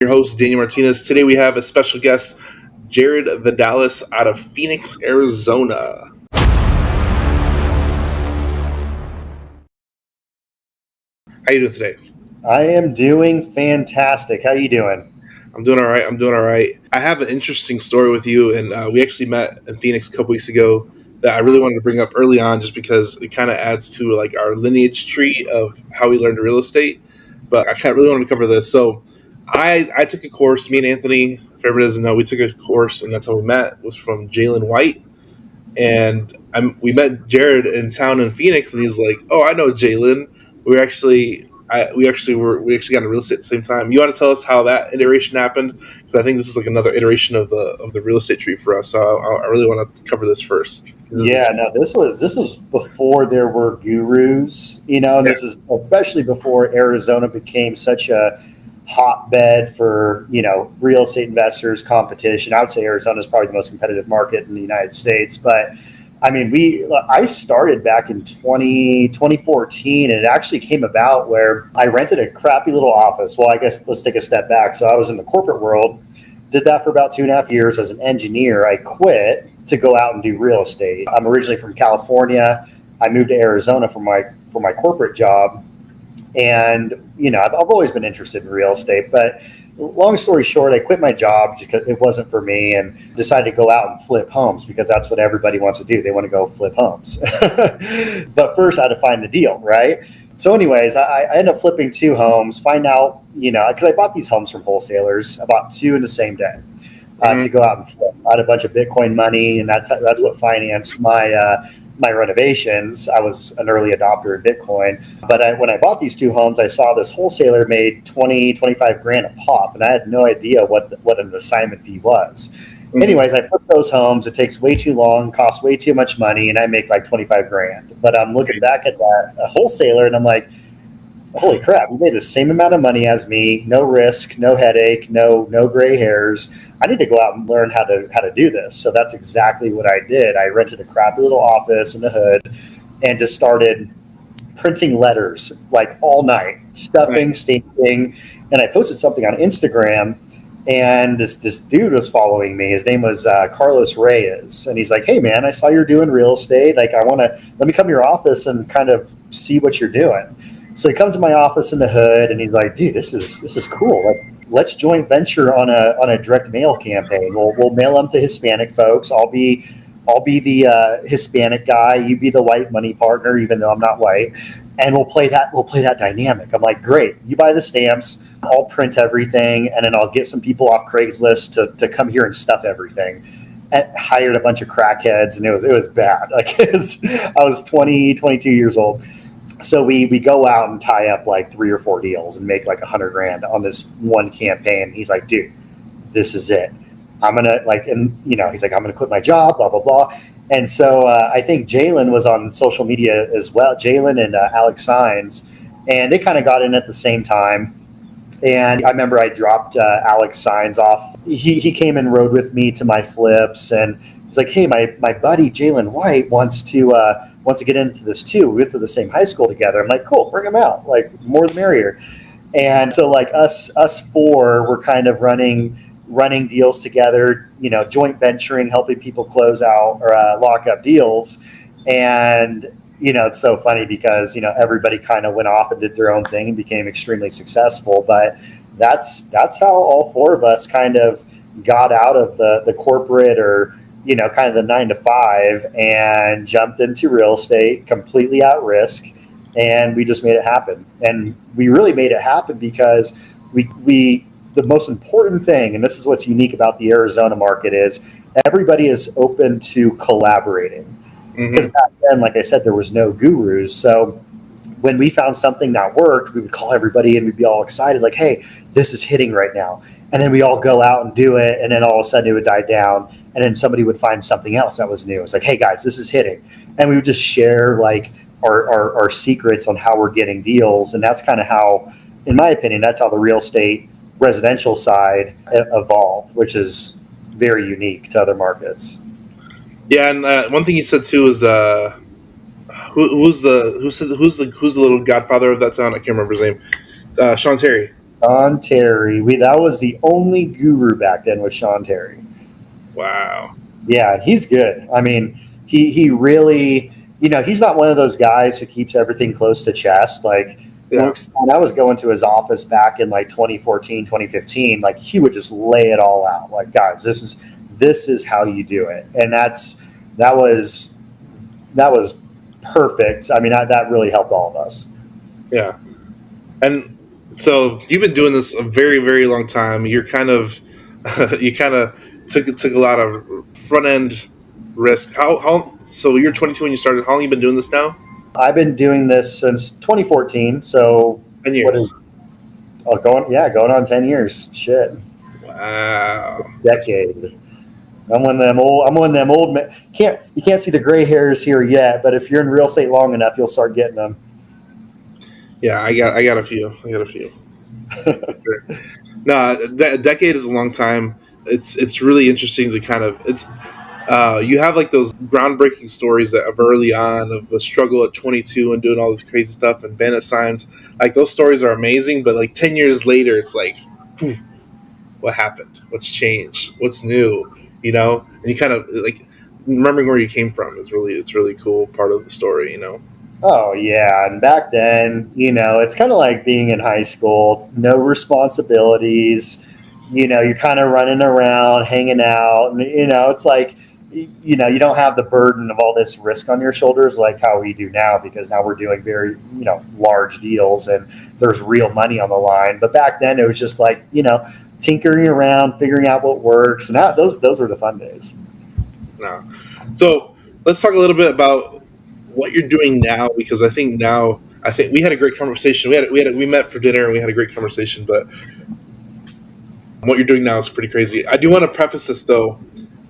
Your host, Daniel Martinez. Today we have a special guest, Jared Vidales out of Phoenix, Arizona. How you doing today? I am doing fantastic. How you doing? I'm doing all right. I have an interesting story with you, and we actually met in Phoenix a couple weeks ago that I really wanted to bring up early on just because it kind of adds to like our lineage tree of how we learned real estate. But I kind of really wanted to cover this. So I took a course, me and Anthony, if everybody doesn't know, we took a course, and that's how we met, was from Jalen White. And we met Jared in town in Phoenix, and he's like, "Oh, I know Jalen. We actually got into real estate at the same time." You want to tell us how that iteration happened? Because I think this is like another iteration of the real estate tree for us. So I really want to cover this first. This was before there were gurus, and this is especially before Arizona became such a hotbed for real estate investors, competition. I would say Arizona is probably the most competitive market in the United States, but I mean, I started back in 2014, and it actually came about where I rented a crappy little office. Well, I guess let's take a step back. So I was in the corporate world, did that for about 2.5 years as an engineer. I quit to go out and do real estate. I'm originally from California. I moved to Arizona for my corporate job. And, I've always been interested in real estate, but long story short, I quit my job because it wasn't for me and decided to go out and flip homes because that's what everybody wants to do. They want to go flip homes. But first I had to find the deal, right? So anyways, I ended up flipping 2 homes, find out, because I bought these homes from wholesalers. I bought 2 in the same day to go out and flip. I had a bunch of Bitcoin money, and that's what financed my renovations. I was an early adopter in Bitcoin, but when I bought these 2 homes, I saw this wholesaler made 20-25 grand a pop, and I had no idea what an assignment fee was. Anyways, I flipped those homes. It takes way too long, costs way too much money, and I make like 25 grand. But I'm looking back at that wholesaler, and I'm like, holy crap, you made the same amount of money as me, no risk, no headache, no gray hairs. I need to go out and learn how to do this. So that's exactly what I did. I rented a crappy little office in the hood and just started printing letters like all night, stuffing, stamping. And I posted something on Instagram, and this dude was following me. His name was Carlos Reyes. And he's like, "Hey man, I saw you're doing real estate. Like, let me come to your office and kind of see what you're doing." So he comes to my office in the hood, and he's like, "Dude, this is cool. Like, let's joint venture on a direct mail campaign. We'll mail them to Hispanic folks. I'll be the Hispanic guy. You be the white money partner, even though I'm not white, and we'll play that dynamic." I'm like, "Great. You buy the stamps. I'll print everything, and then I'll get some people off Craigslist to come here and stuff everything." And hired a bunch of crackheads, and it was bad. Like, I was 22 years old. So we go out and tie up like 3 or 4 deals and make like 100 grand on this one campaign. He's like, "Dude, this is it. I'm gonna he's like, I'm gonna quit my job, blah blah blah." And so I think Jalen was on social media as well. Jalen and Alex Saenz, and they kind of got in at the same time. And I remember I dropped Alex Saenz off. He came and rode with me to my flips, and he's like, "Hey, my buddy Jalen White wants to get into this too. We went to the same high school together." I'm like, "Cool, bring him out. Like, more the merrier." And so like us 4 were kind of running deals together, joint venturing, helping people close out or lock up deals. And it's so funny because everybody kind of went off and did their own thing and became extremely successful. But that's how all 4 of us kind of got out of the corporate or kind of the 9 to 5 and jumped into real estate completely at risk. And we just made it happen. And we really made it happen because we the most important thing, and this is what's unique about the Arizona market, is everybody is open to collaborating. Because back then, like I said, there was no gurus. So when we found something that worked, we would call everybody and we'd be all excited, like, "Hey, this is hitting right now." And then we all go out and do it, and then all of a sudden it would die down, and then somebody would find something else that was new. It's like, "Hey guys, this is hitting," and we would just share like our secrets on how we're getting deals. And that's kind of how, in my opinion, that's how the real estate residential side evolved, which is very unique to other markets. Yeah, and one thing you said too is who's the little godfather of that town? I can't remember his name. Sean Terry. Sean Terry. That was the only guru back then with Sean Terry. Wow. Yeah, he's good. I mean, he really, he's not one of those guys who keeps everything close to chest. Like Yeah. when I was going to his office back in like 2014, 2015, like he would just lay it all out. Like, guys, this is how you do it. And that was perfect. I mean, that really helped all of us. Yeah. And so you've been doing this a very, very long time. You're kind of, you kind of took a lot of front end risk. So you're 22 when you started. How long you been doing this now? I've been doing this since 2014. So 10 what is years. going on 10 years. Shit. Wow. Decade. I'm one of them old men. You can't see the gray hairs here yet, but if you're in real estate long enough, you'll start getting them. Yeah, I got a few. Sure. No, a decade is a long time. It's really interesting to kind of you have like those groundbreaking stories that of early on of the struggle at 22 and doing all this crazy stuff and bandit signs. Like those stories are amazing, but like 10 years later, it's like, what happened? What's changed? What's new? And you kind of like remembering where you came from it's really cool part of the story. Oh yeah, and back then, it's kind of like being in high school. No responsibilities. You're kind of running around, hanging out, and it's like, you don't have the burden of all this risk on your shoulders like how we do now, because now we're doing very, large deals and there's real money on the line. But back then it was just like, tinkering around, figuring out what works, and those were the fun days. No. So let's talk a little bit about what you're doing now, because I think we had a great conversation. We met for dinner and we had a great conversation, but what you're doing now is pretty crazy. I do want to preface this though.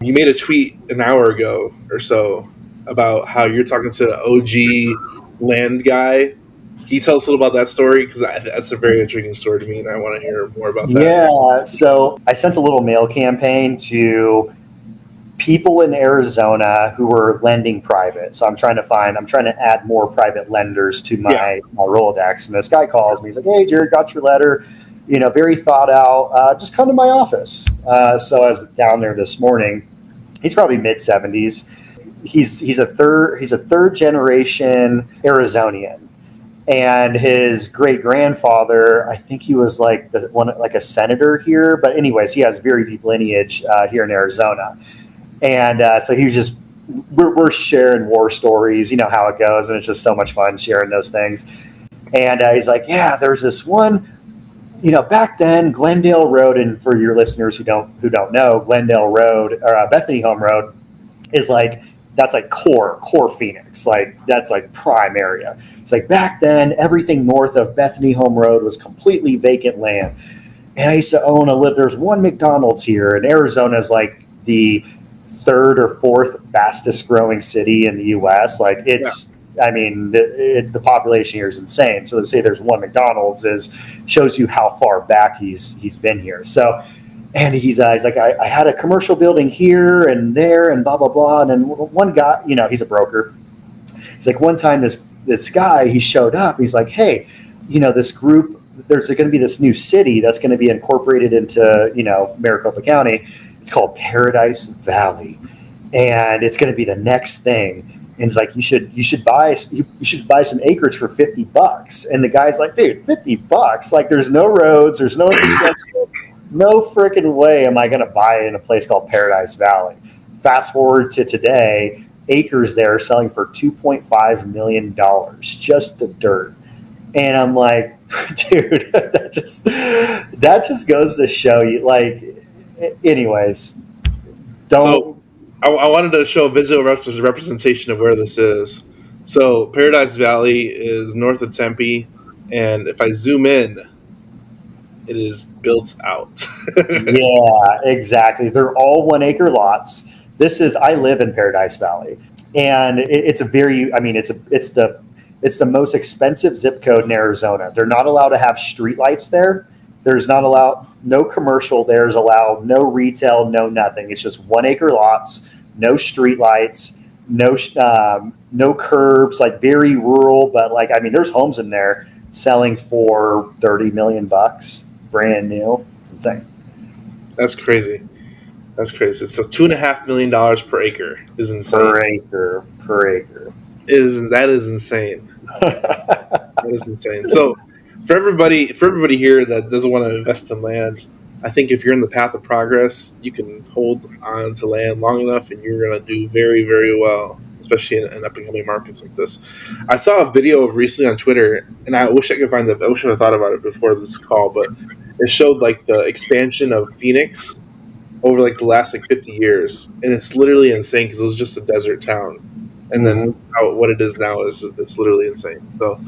You made a tweet an hour ago or so about how you're talking to the OG land guy. Can you tell us a little about that story? Because that's a very intriguing story to me, and I want to hear more about that. Yeah, so I sent a little mail campaign to people in Arizona who were lending private. So I'm trying to add more private lenders to my Rolodex. And this guy calls me. He's like, "Hey, Jared, got your letter. Very thought out. Just come to my office." So I was down there this morning. He's probably mid-70s. He's a third generation Arizonian. And his great grandfather, I think he was like a senator here. But anyways, he has very deep lineage here in Arizona. And so he was just, we're sharing war stories, how it goes. And it's just so much fun sharing those things. And he's like, yeah, there's this one, back then Glendale Road. And for your listeners who don't know, Glendale Road or Bethany Home Road is like, that's like core Phoenix. Like that's like prime area. It's like back then, everything north of Bethany Home Road was completely vacant land. And I used to own there's one McDonald's here, and Arizona is like the third or fourth fastest growing city in the U.S. Like it's, I mean, the population here is insane. So to say there's one McDonald's shows you how far back he's been here. So, and he's like, I had a commercial building here and there and blah, blah, blah. And then one guy, he's a broker. He's like, one time this guy, he showed up. He's like, hey, this group, there's going to be this new city that's going to be incorporated into, Maricopa County. It's called Paradise Valley, and it's going to be the next thing. And it's like, you should buy some acreage for $50. And the guy's like, dude, $50? Like, there's no roads, there's no infrastructure, no freaking way am I going to buy it in a place called Paradise Valley. Fast forward to today, acres there are selling for $2.5 million, just the dirt. And I'm like, dude, that just goes to show you, like, anyways, don't. So I wanted to show a visual representation of where this is. So Paradise Valley is north of Tempe, and if I zoom in, it is built out. Yeah, exactly. They're all 1 acre lots. I live in Paradise Valley, and it's the most expensive zip code in Arizona. They're not allowed to have streetlights there. There's not allowed, no commercial there is allowed, no retail, no nothing. It's just 1 acre lots, no streetlights, no curbs, like very rural. But like, I mean, there's homes in there selling for $30 million. brand new. It's insane. That's crazy. That's crazy. So $2.5 million per acre is insane. Per acre. That is insane. That is insane. So for everybody here that doesn't want to invest in land, I think if you're in the path of progress, you can hold on to land long enough, and you're going to do very, very well, especially in up and coming markets like this. I saw a video recently on Twitter, and I wish I could find I wish I had thought about it before this call, but it showed like the expansion of Phoenix over like the last like 50 years, and it's literally insane because it was just a desert town, and then what it is now it's literally insane. So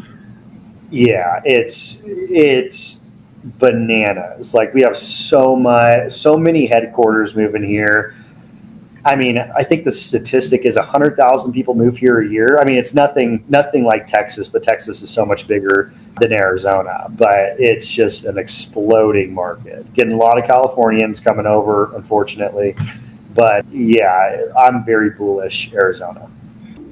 yeah, it's bananas. Like we have so many headquarters moving here. I mean, I think the statistic is 100,000 people move here a year. I mean, it's nothing like Texas, but Texas is so much bigger than Arizona. But it's just an exploding market. Getting a lot of Californians coming over, unfortunately. But yeah, I'm very bullish Arizona.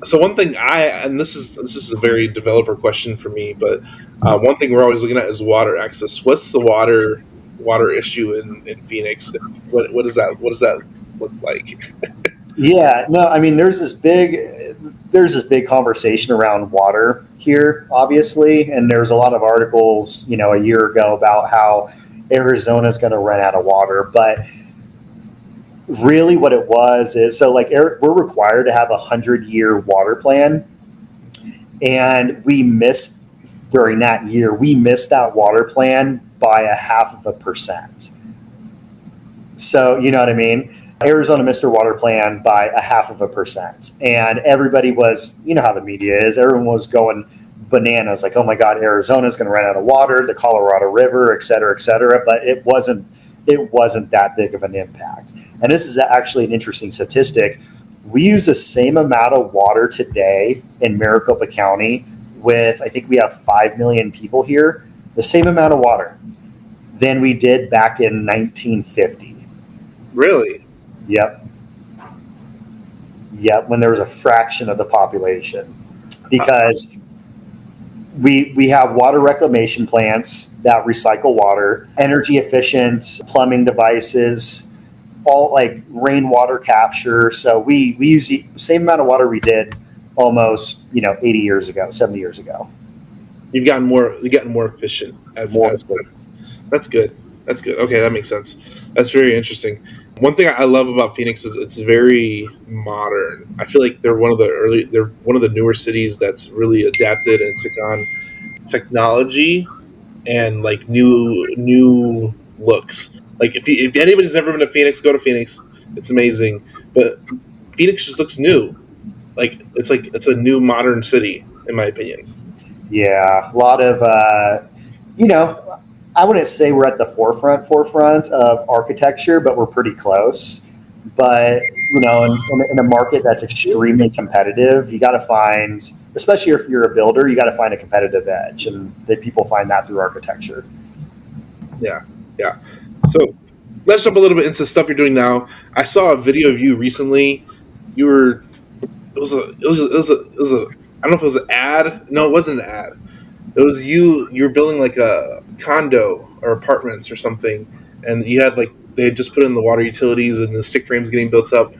So one thing and this is a very developer question for me, but one thing we're always looking at is water access. What's the water issue in Phoenix? What does that look like? Yeah, no, I mean there's this big conversation around water here, obviously, and there's a lot of articles, a year ago about how Arizona is going to run out of water, but really what it was is we're required to have a 100-year water plan, and during that year we missed that water plan by 0.5%. So you know what I mean? Arizona missed their water plan by 0.5%, and everybody was, how the media is, everyone was going bananas, like, oh my God, Arizona's going to run out of water, the Colorado River, et cetera, but it wasn't that big of an impact. And this is actually an interesting statistic. We use the same amount of water today in Maricopa County with, I think we have 5 million people here, the same amount of water than we did back in 1950. Really? Yep, when there was a fraction of the population. Because we have water reclamation plants that recycle water, energy efficient plumbing devices, all like rainwater capture. So we use the same amount of water we did almost 80 years ago, 70 years ago. You've gotten more efficient as That's good. Okay, that makes sense. That's very interesting. One thing I love about Phoenix is it's very modern. I feel like they're one of the newer cities that's really adapted and took on technology and like new looks. Like if anybody's never been to Phoenix, go to Phoenix. It's amazing. But Phoenix just looks new. It's a new modern city, in my opinion. Yeah, a lot of I wouldn't say we're at the forefront of architecture, but we're pretty close. But in a market that's extremely competitive, you got to find, especially if you're a builder, you got to find a competitive edge, and that people find that through architecture. Yeah. So let's jump a little bit into stuff you're doing now. I saw a video of you recently. It was a I don't know if it was an ad. No, it wasn't an ad. It was you were building like a condo or apartments or something, and you had they had just put in the water utilities and the stick frames getting built up.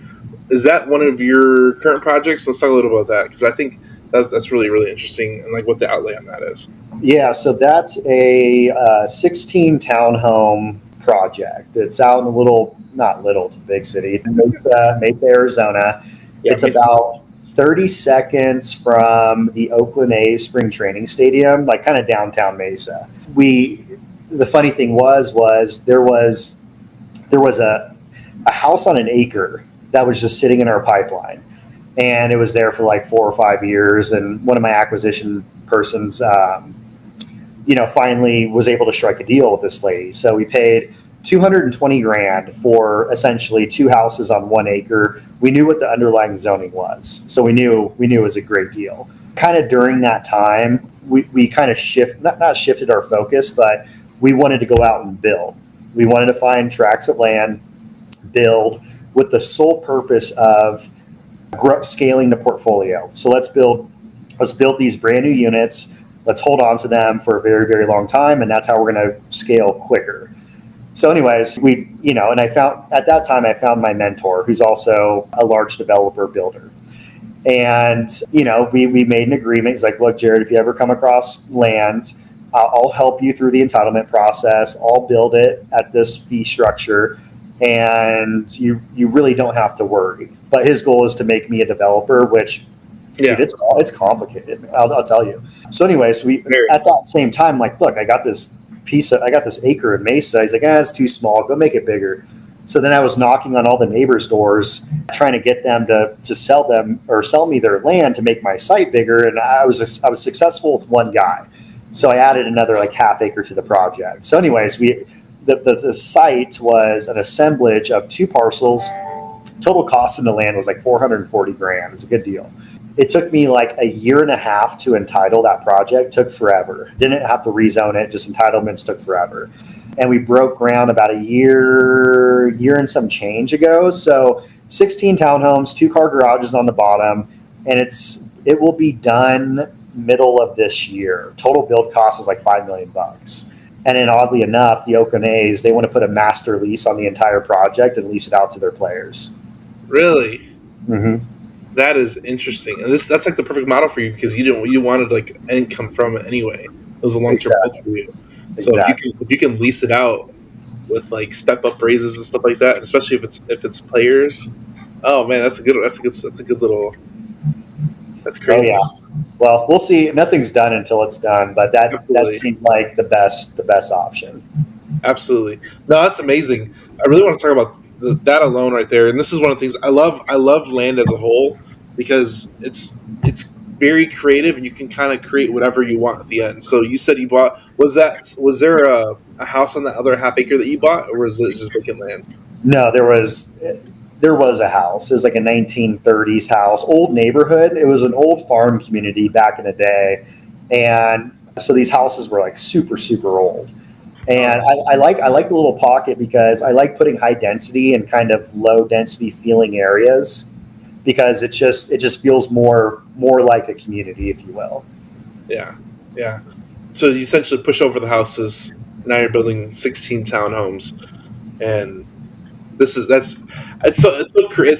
Is that one of your current projects? Let's talk a little about that, because I think that's really, really interesting, and what the outlay on that is. Yeah, so that's a 16 townhome project. It's out in it's a big city, Mesa, Arizona. Yeah, it's about 30 seconds from the Oakland A's spring training stadium, kind of downtown Mesa. The funny thing was there was a house on an acre that was just sitting in our pipeline, and it was there for 4 or 5 years. And one of my acquisition persons, finally was able to strike a deal with this lady. So we paid $220,000 for essentially 2 houses on 1 acre. We knew what the underlying zoning was, so we knew it was a great deal. Kind of during that time, we kind of not shifted our focus, but we wanted to go out and build. We wanted to find tracts of land, build, with the sole purpose of scaling the portfolio. So let's build these brand new units. let's hold on to them for a very, very long time. And that's how we're going to scale quicker. So anyways, and at that time, I found my mentor, who's also a large developer builder. And, we made an agreement. He's like, look, Jared, if you ever come across land, I'll help you through the entitlement process. I'll build it at this fee structure, and you really don't have to worry. But his goal is to make me a developer, which, dude, it's complicated. I'll tell you. So anyways, at that same time, like, look, I got this acre in Mesa. He's like, it's too small. Go make it bigger. So then I was knocking on all the neighbors' doors, trying to get them to sell me their land to make my site bigger. And I was successful with one guy. So I added another like half acre to the project. So anyways, the site was an assemblage of 2 parcels. Total cost in the land was like $440,000. It's a good deal. It took me like a year and a half to entitle that project. Took forever. Didn't have to rezone it. Just entitlements took forever. And we broke ground about a year and some change ago. So 16 townhomes, 2-car garages on the bottom, and it will be done middle of this year. Total build cost is like $5 million. And then oddly enough, the Oakland A's, they want to put a master lease on the entire project and lease it out to their players. Really? Mm-hmm. That is interesting. And that's like the perfect model for you, because you wanted like income from it anyway. It was a long-term goal for you. So if you can lease it out with like step up raises and stuff like that, and especially if it's players, oh man, that's a good little. That's crazy. Oh, yeah. Well, we'll see. Nothing's done until it's done, but that seemed like the best option. Absolutely. No, that's amazing. I really want to talk about that alone right there. And this is one of the things I love. I love land as a whole, because it's very creative, and you can kind of create whatever you want at the end. So you said you bought. Was there a house on that other half acre that you bought, or was it just vacant land? No, there was a house. It was like a 1930s house, old neighborhood. It was an old farm community back in the day. And so these houses were like super, super old. And I like the little pocket, because I like putting high density and kind of low density feeling areas, because it just feels more like a community, if you will. Yeah. Yeah. So you essentially push over the houses. Now you're building 16 townhomes, and it's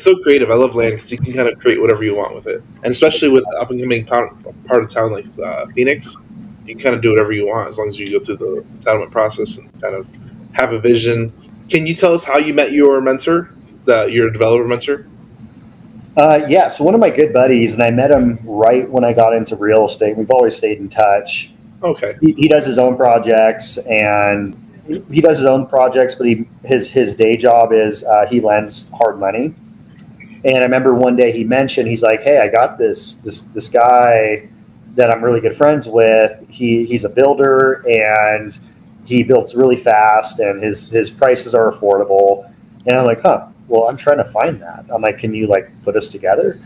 so creative. I love land, because you can kind of create whatever you want with it, and especially with the up and coming part of town like Phoenix, you can kind of do whatever you want as long as you go through the entitlement process and kind of have a vision. Can you tell us how you met your mentor, your developer mentor? Yeah. So one of my good buddies, and I met him right when I got into real estate. We've always stayed in touch. Okay. He does his own projects, but his day job is he lends hard money. And I remember one day he mentioned, he's like, hey, I got this guy that I'm really good friends with. He's a builder, and he builds really fast, and his prices are affordable. And I'm like, well, I'm trying to find that. I'm like, can you like put us together?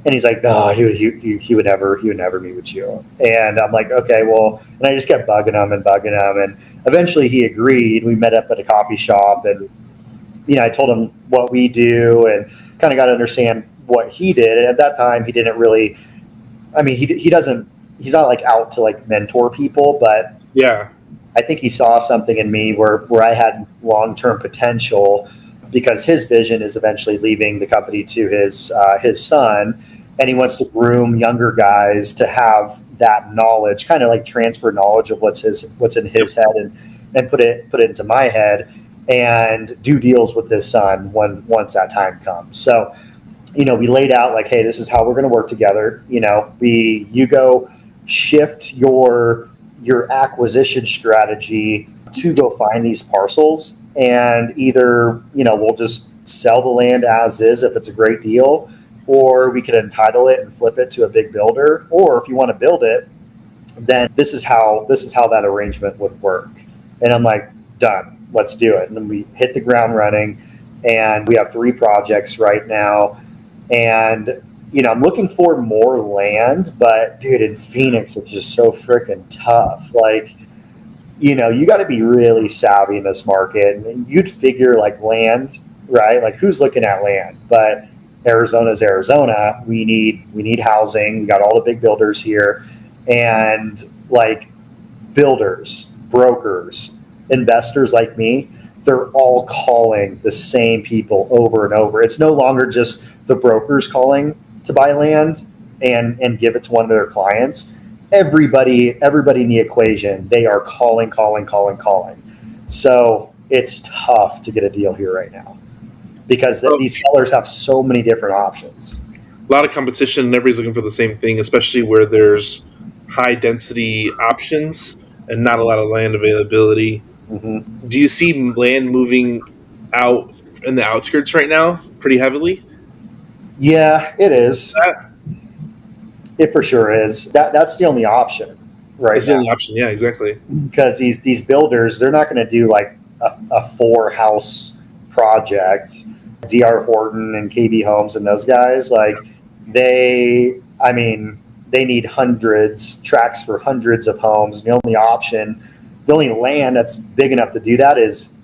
And he's like, no, he would never meet with you. And I'm like, okay, well, and I just kept bugging him. And eventually he agreed. We met up at a coffee shop, and, I told him what we do, and kind of got to understand what he did. And at that time, he didn't really, he's not like out to like mentor people, but yeah, I think he saw something in me where I had long-term potential, because his vision is eventually leaving the company to his son, and he wants to groom younger guys to have that knowledge, kind of like transfer knowledge of what's in his head, and put it into my head, and do deals with his son once that time comes. So, we laid out like, hey, this is how we're going to work together. You go shift your acquisition strategy to go find these parcels, and either, we'll just sell the land as is if it's a great deal, or we could entitle it and flip it to a big builder. Or if you want to build it, then this is how that arrangement would work. And I'm like, done, let's do it. And then we hit the ground running, and we have 3 projects right now. And, I'm looking for more land, but dude, in Phoenix, it's just so freaking tough. Like, you got to be really savvy in this market. And you'd figure like land, right? Like, who's looking at land? But Arizona's Arizona. We need housing. We got all the big builders here. And like builders, brokers, investors like me, they're all calling the same people over and over. It's no longer just the brokers calling to buy land and give it to one of their clients. Everybody in the equation, they are calling. So it's tough to get a deal here right now because these sellers have so many different options. A lot of competition, and everybody's looking for the same thing, especially where there's high density options and not a lot of land availability. Mm-hmm. Do you see land moving out in the outskirts right now pretty heavily? Yeah, it is. It for sure is. That's the only option right That's now. the only option. Yeah, exactly. Because these builders, they're not going to do like a 4-house project. DR Horton and KB Homes and those guys, like they need tracks for hundreds of homes. The only land that's big enough to do that is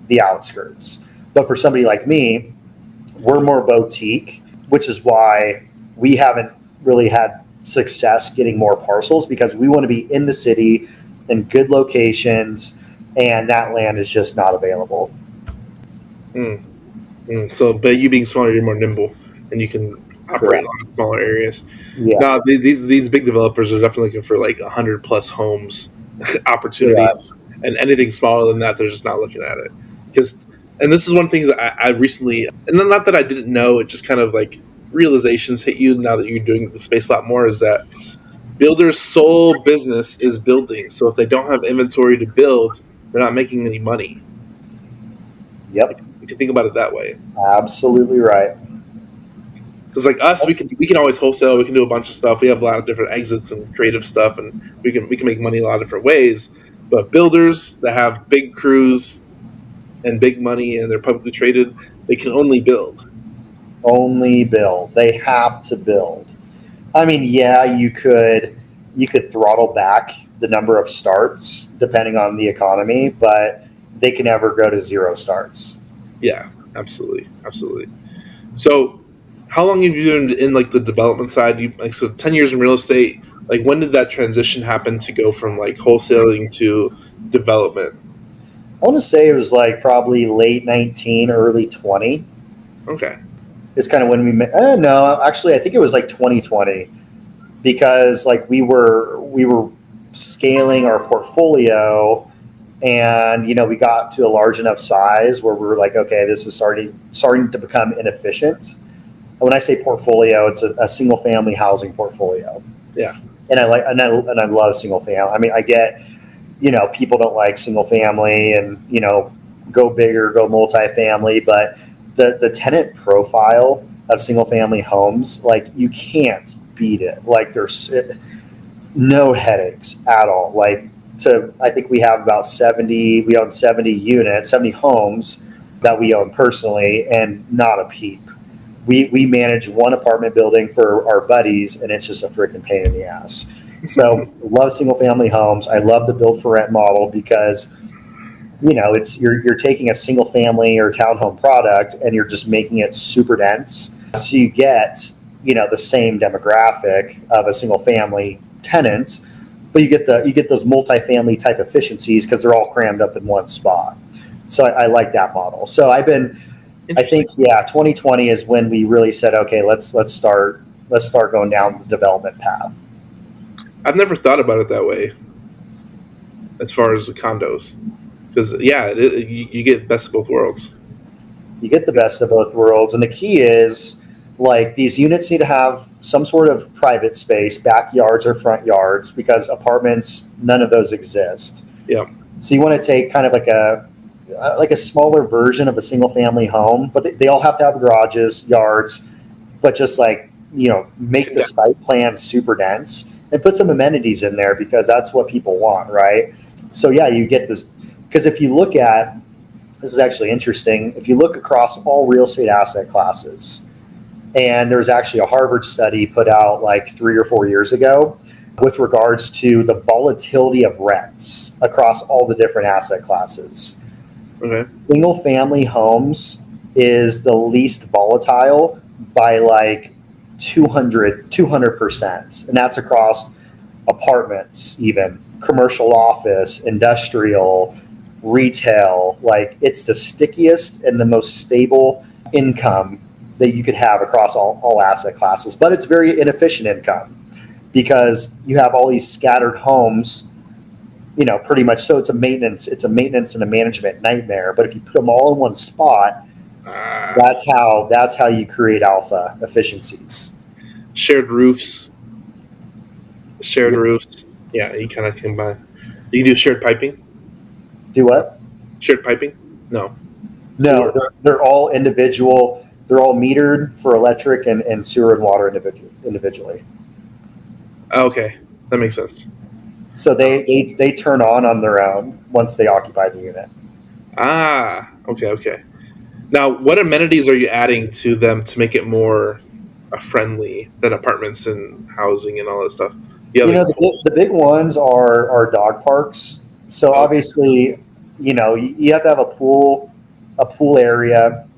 the outskirts. But for somebody like me, we're more boutique, which is why we haven't really had success getting more parcels, because we want to be in the city in good locations, and that land is just not available. So, but you being smaller, you're more nimble, and you can operate in a lot of smaller areas. Yeah. Now, these big developers are definitely looking for like 100+ homes opportunities, and anything smaller than that, they're just not looking at it. And this is one thing that I recently, and not that I didn't know, it just kind of like realizations hit you now that you're doing the space a lot more, is that builders' sole business is building. So if they don't have inventory to build, they're not making any money. Yep. If you think about it that way. Absolutely right. Because like us, we can always wholesale. We can do a bunch of stuff. We have a lot of different exits and creative stuff, and we can make money a lot of different ways. But builders that have big crews and big money and they're publicly traded, they can only build. Only build. They have to build. I mean, yeah, you could throttle back the number of starts depending on the economy, but they can never go to 0 starts. Yeah, absolutely. So, how long have you been in like the development side? 10 years in real estate. Like, when did that transition happen to go from like wholesaling to development? I want to say it was like probably late 19, early 20. Okay. It's kind of when we met. No, actually, I think it was like 2020, because like we were scaling our portfolio, and we got to a large enough size where we were like, okay, this is starting to become inefficient. When I say portfolio, it's a single family housing portfolio. Yeah. And I love single family. I mean, I get, people don't like single family and, go bigger, go multifamily, but the tenant profile of single family homes, like you can't beat it. Like there's no headaches at all. Like I think we have about 70 units, 70 homes that we own personally, and not a peep. We manage one apartment building for our buddies, and it's just a freaking pain in the ass. So love single family homes. I love the build for rent model because, it's you're taking a single family or townhome product and you're just making it super dense. So you get, the same demographic of a single family tenant, but you get those multifamily type efficiencies because they're all crammed up in one spot. So I like that model. So I think 2020 is when we really said, okay, let's start going down the development path. I've never thought about it that way as far as the condos, because you get best of both worlds. You get the best of both worlds, and the key is like these units need to have some sort of private space, backyards or front yards, because apartments, none of those exist. Yeah. So you want to take kind of like a smaller version of a single family home, but they all have to have garages, yards, but just like, make the site plan super dense and put some amenities in there because that's what people want, right? So yeah, you get this, because if you look at, this is actually interesting, if you look across all real estate asset classes, and there was actually a Harvard study put out like 3 or 4 years ago with regards to the volatility of rents across all the different asset classes. Okay. Single family homes is the least volatile by like 200%. And that's across apartments, even commercial office, industrial, retail. Like, it's the stickiest and the most stable income that you could have across all asset classes. But it's very inefficient income because you have all these scattered homes, pretty much. So it's a maintenance and a management nightmare. But if you put them all in one spot, that's how you create alpha efficiencies. Shared roofs. Yeah. Yeah, you kind of combine. You can do shared piping. Do what? Shared piping? No. No, they're all individual. They're all metered for electric and sewer and water individually. Okay, that makes sense. So they turn on their own once they occupy the unit. Okay. Now, what amenities are you adding to them to make it more friendly than apartments and housing and all that stuff? Yeah, The big ones are dog parks. So obviously, you have to have a pool area,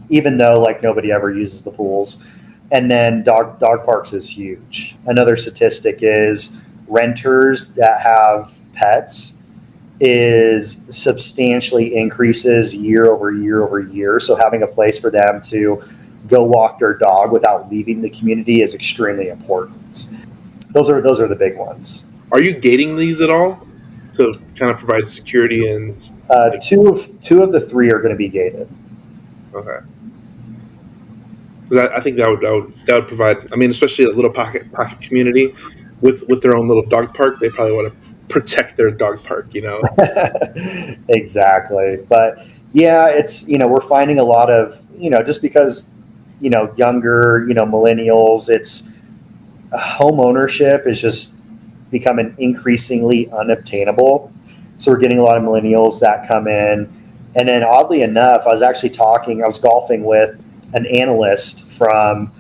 even though like nobody ever uses the pools. And then dog parks is huge. Another statistic is renters that have pets is substantially increases year over year over year. So having a place for them to go walk their dog without leaving the community is extremely important. Those are the big ones. Are you gating these at all to kind of provide security and? Two of the three are going to be gated. Okay. Because I think that would provide. I mean, especially a little pocket community with their own little dog park, they probably want to protect their dog park. Exactly. But yeah, it's we're finding a lot of just because younger millennials, it's home ownership is just becoming increasingly unobtainable. So we're getting a lot of millennials that come in. And then oddly enough, I was golfing with an analyst from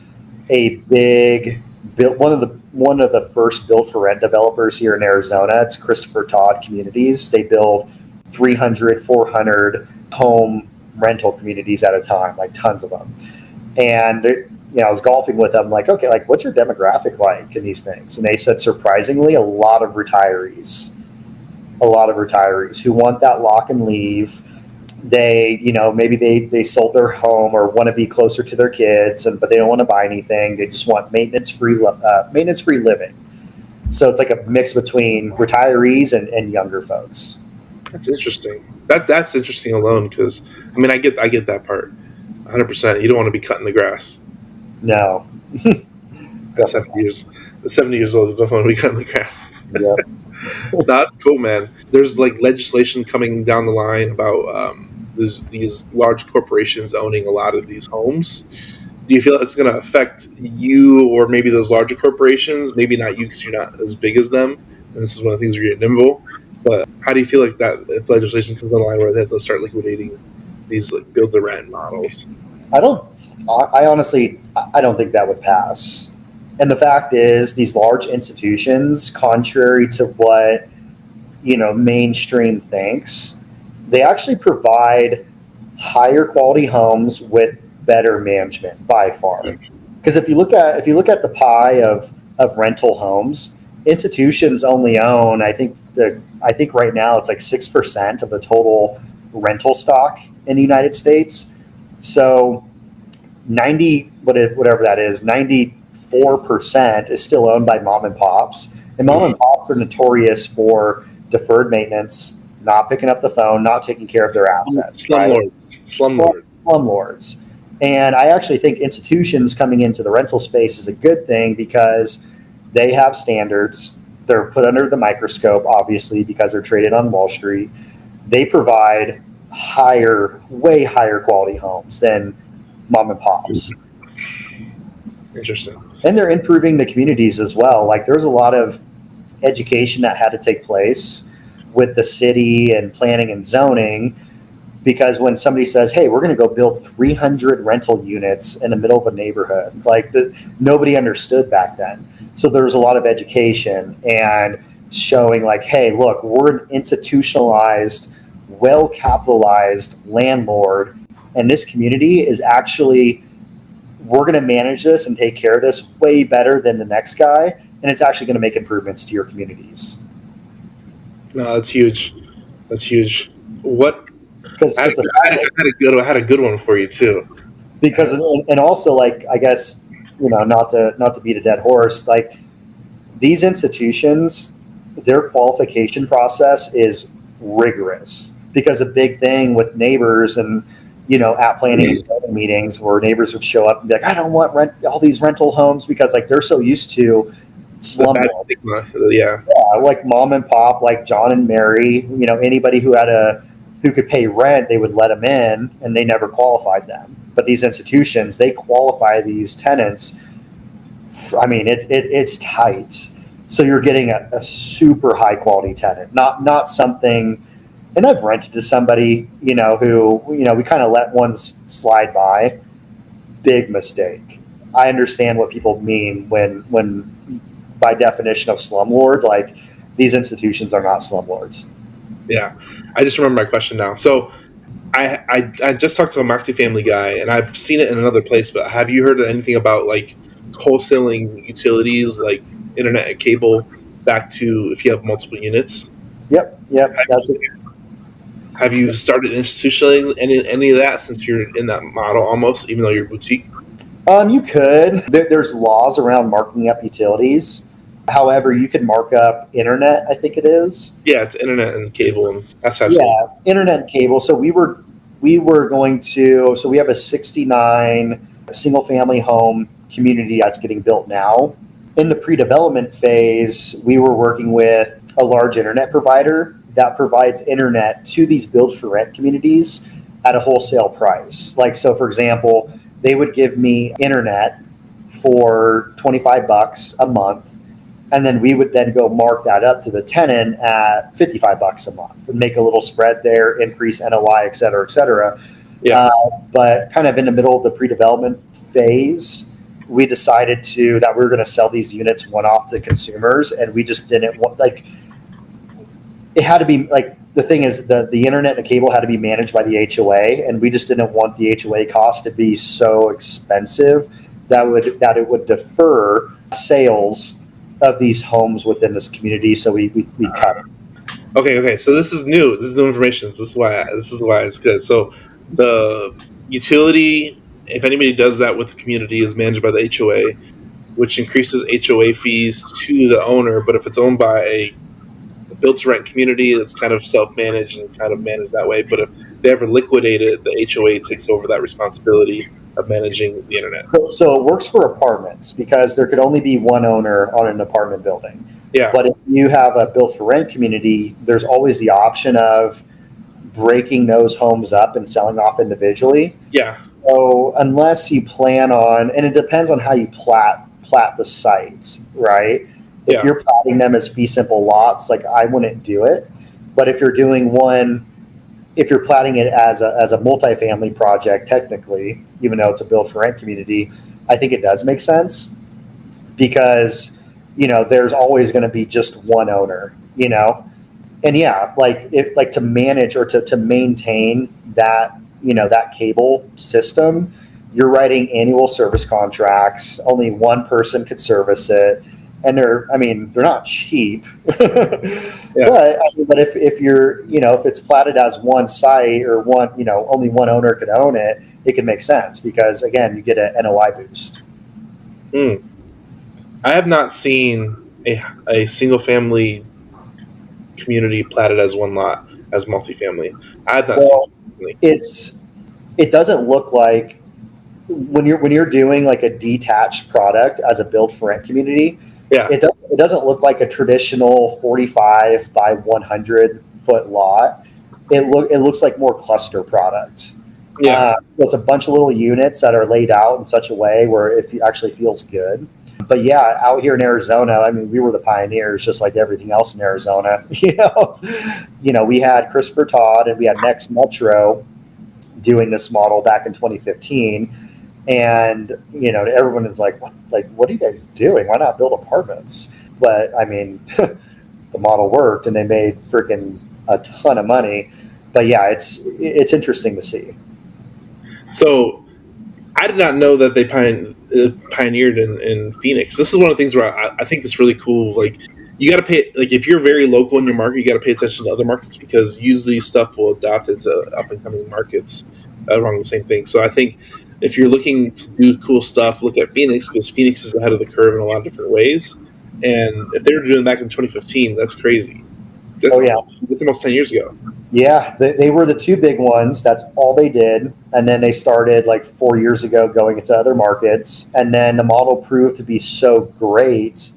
a big one of the first build for rent developers here in Arizona. It's Christopher Todd Communities. They build 300, 400 home rental communities at a time, like tons of them. And I was golfing with them, like, okay, like what's your demographic like in these things? And they said, surprisingly, a lot of retirees who want that lock and leave. They, maybe they sold their home or want to be closer to their kids, but they don't want to buy anything. They just want maintenance-free living. So it's like a mix between retirees and younger folks. That's interesting. That's interesting alone because, I mean, I get that part 100%. You don't want to be cutting the grass. No. At 70 years old, you don't want to be cutting the grass. Yep. That's cool, man. There's like legislation coming down the line about these large corporations owning a lot of these homes. Do you feel that's going to affect you or maybe those larger corporations? Maybe not you because you're not as big as them. And this is one of the things where you're nimble. But how do you feel like that if legislation comes down the line where they have to start liquidating these like build to rent models? I honestly don't think that would pass. And the fact is, these large institutions, contrary to what mainstream thinks, they actually provide higher quality homes with better management by far. Because if you look at the pie of rental homes, institutions only own, I think right now it's like 6% of the total rental stock in the United States. So 94% is still owned by mom and pops. And mom and pops are notorious for deferred maintenance, not picking up the phone, not taking care of their assets. Slumlords. And I actually think institutions coming into the rental space is a good thing because they have standards. They're put under the microscope, obviously, because they're traded on Wall Street. They provide way higher quality homes than mom and pops. Interesting. And they're improving the communities as well. Like there's a lot of education that had to take place with the city and planning and zoning, because when somebody says, hey, we're going to go build 300 rental units in the middle of a neighborhood, nobody understood back then. So there was a lot of education and showing like, hey, look, we're an institutionalized, well-capitalized landlord, and this community is actually, we're going to manage this and take care of this way better than the next guy. and it's actually going to make improvements to your communities. No, that's huge. That's huge. What Because I had a good one for you too. because and also, like, I guess, not to beat a dead horse, like, these institutions, their qualification process is rigorous, because a big thing with neighbors and, at planning and zoning meetings, where neighbors would show up and be like, I don't want all these rental homes, because, like, they're so used to slum, Yeah. like mom and pop, like John and Mary, anybody who could pay rent, they would let them in, and they never qualified them. But these institutions, they qualify these tenants. I mean, it's tight. So you're getting a super high quality tenant, not something. And I've rented to somebody, who, we kind of let ones slide by. Big mistake. I understand what people mean when by definition of slumlord, like, these institutions are not slumlords. Yeah. I just remember my question now. So I just talked to a multifamily guy, and I've seen it in another place, but have you heard anything about, like, wholesaling utilities like internet and cable back to if you have multiple units? Yep. That's it. Have you started institutionalizing any of that, since you're in that model almost, even though you're boutique? You could. There's laws around marking up utilities. However, you could mark up internet, I think it is. Yeah, it's internet and cable, and that's Yeah, internet and cable. So we were going to. So we have a 69 single family home community that's getting built now. In the pre-development phase, we were working with a large internet provider that provides internet to these build-for-rent communities at a wholesale price. Like, so for example, they would give me internet for $25 a month, and then we would then go mark that up to the tenant at $55 a month and make a little spread there, increase NOI, et cetera, et cetera. Yeah. But kind of in the middle of the pre-development phase, we decided that we were going to sell these units one-off to consumers, and we just didn't want, like, it had to be, like, the thing is, the internet and cable had to be managed by the HOA, and we just didn't want the HOA cost to be so expensive that it would defer sales of these homes within this community. So we cut it. Okay. So this is new. This is new information. This is why it's good. So the utility, if anybody does that with the community, is managed by the HOA, which increases HOA fees to the owner. But if it's owned by a built-to-rent community, that's kind of self-managed and kind of managed that way. But if they ever liquidate it, the HOA takes over that responsibility of managing the internet. So it works for apartments, because there could only be one owner on an apartment building. Yeah. But if you have a built-for-rent community, there's always the option of breaking those homes up and selling off individually. Yeah. So unless you plan on, and it depends on how you plat the sites, right? If you're platting them as fee simple lots, like, I wouldn't do it. But if you're doing if you're platting it as a multifamily project, technically, even though it's a build for rent community, I think it does make sense, because, there's always going to be just one owner, and like to manage or to maintain that, that cable system, you're writing annual service contracts. Only one person could service it. And they're not cheap, but if you're, if it's platted as one site, or one, only one owner could own it, it can make sense, because, again, you get an NOI boost. I have not seen a single family community platted as one lot as multifamily. I have not seen it doesn't look like, when you're doing like a detached product as a build for rent community. Yeah. It doesn't look like a traditional 45 by 100 foot lot. It looks like more cluster product. Yeah. It's a bunch of little units that are laid out in such a way where it actually feels good. But yeah, out here in Arizona, we were the pioneers, just like everything else in Arizona. We had Christopher Todd and we had Next Metro doing this model back in 2015. And, everyone is like, what are you guys doing? Why not build apartments? But the model worked, and they made freaking a ton of money. But yeah, it's interesting to see. So I did not know that they pioneered in Phoenix. This is one of the things where I think it's really cool. Like, you got to pay, like, if you're very local in your market, you got to pay attention to other markets, because usually stuff will adapt into up and coming markets around the same thing. So I think if you're looking to do cool stuff, look at Phoenix, because Phoenix is ahead of the curve in a lot of different ways. And if they were doing that back in 2015, that's crazy. Oh yeah. That's almost 10 years ago. Yeah, they were the two big ones. That's all they did. And then they started like 4 years ago going into other markets. And then the model proved to be so great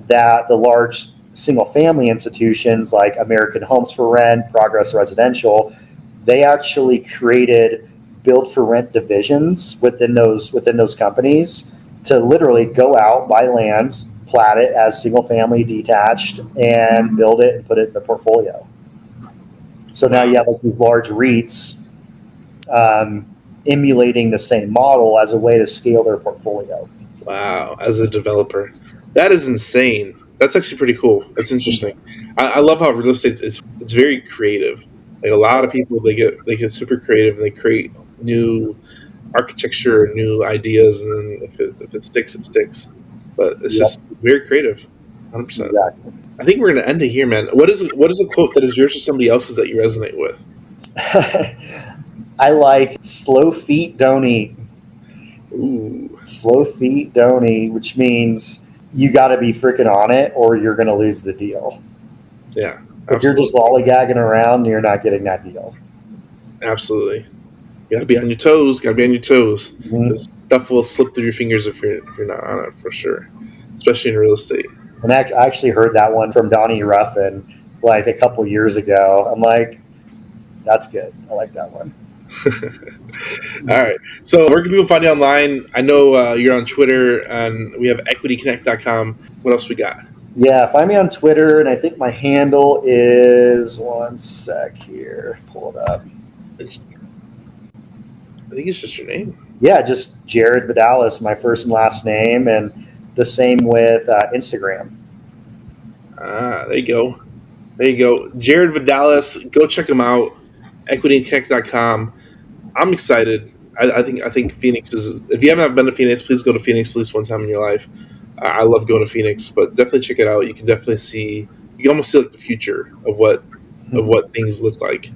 that the large single family institutions like American Homes for Rent, Progress Residential, they actually created build for rent divisions within those companies to literally go out, buy land, plat it as single family detached, and build it and put it in the portfolio. So now you have like these large REITs emulating the same model as a way to scale their portfolio. Wow, as a developer, that is insane. That's actually pretty cool. That's interesting. I love how real estate it's very creative. Like, a lot of people, they get super creative, and they create new architecture, new ideas, and then if it sticks, it sticks. But it's Yep. just very creative, 100%. Exactly. I think we're going to end it here, man. What is a quote that is yours or somebody else's that you resonate with? I like slow feet don't eat. Ooh, Slow feet don't eat, which means you got to be freaking on it or you're going to lose the deal. yeah. If you're just lollygagging around, you're not getting that deal. Absolutely. You got to be on your toes. Got to be on your toes. Mm-hmm. Because stuff will slip through your fingers if you're not on it, for sure. Especially in real estate. And I actually heard that one from Donnie Ruffin like a couple years ago. I'm like, that's good. I like that one. All right. So where can people find you online? I know you're on Twitter, and we have equityconnect.com. What else we got? Yeah, find me on Twitter, and I think my handle is, one sec here, pull it up. I think it's just your name. Yeah, just Jared Vidales, my first and last name, and the same with Instagram. There you go. There you go. Jared Vidales. Go check him out. equityconnect.com. I'm excited. I think Phoenix is. If you haven't been to Phoenix, please go to Phoenix at least one time in your life. I love going to Phoenix, but definitely check it out. You can definitely see. You can almost see like the future of what things look like,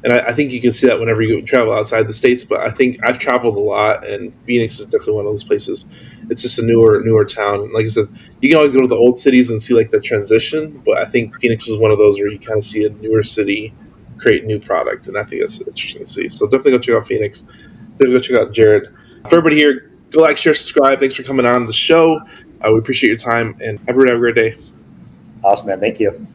and I think you can see that whenever you travel outside the states. But I think I've traveled a lot, and Phoenix is definitely one of those places. It's just a newer town. Like I said, you can always go to the old cities and see like the transition, but I think Phoenix is one of those where you kind of see a newer city create new product, and I think that's interesting to see. So definitely go check out Phoenix. Definitely go check out Jared. For everybody here, go like, share, subscribe. Thanks for coming on the show. We appreciate your time, and everybody have a great day. Awesome, man. Thank you.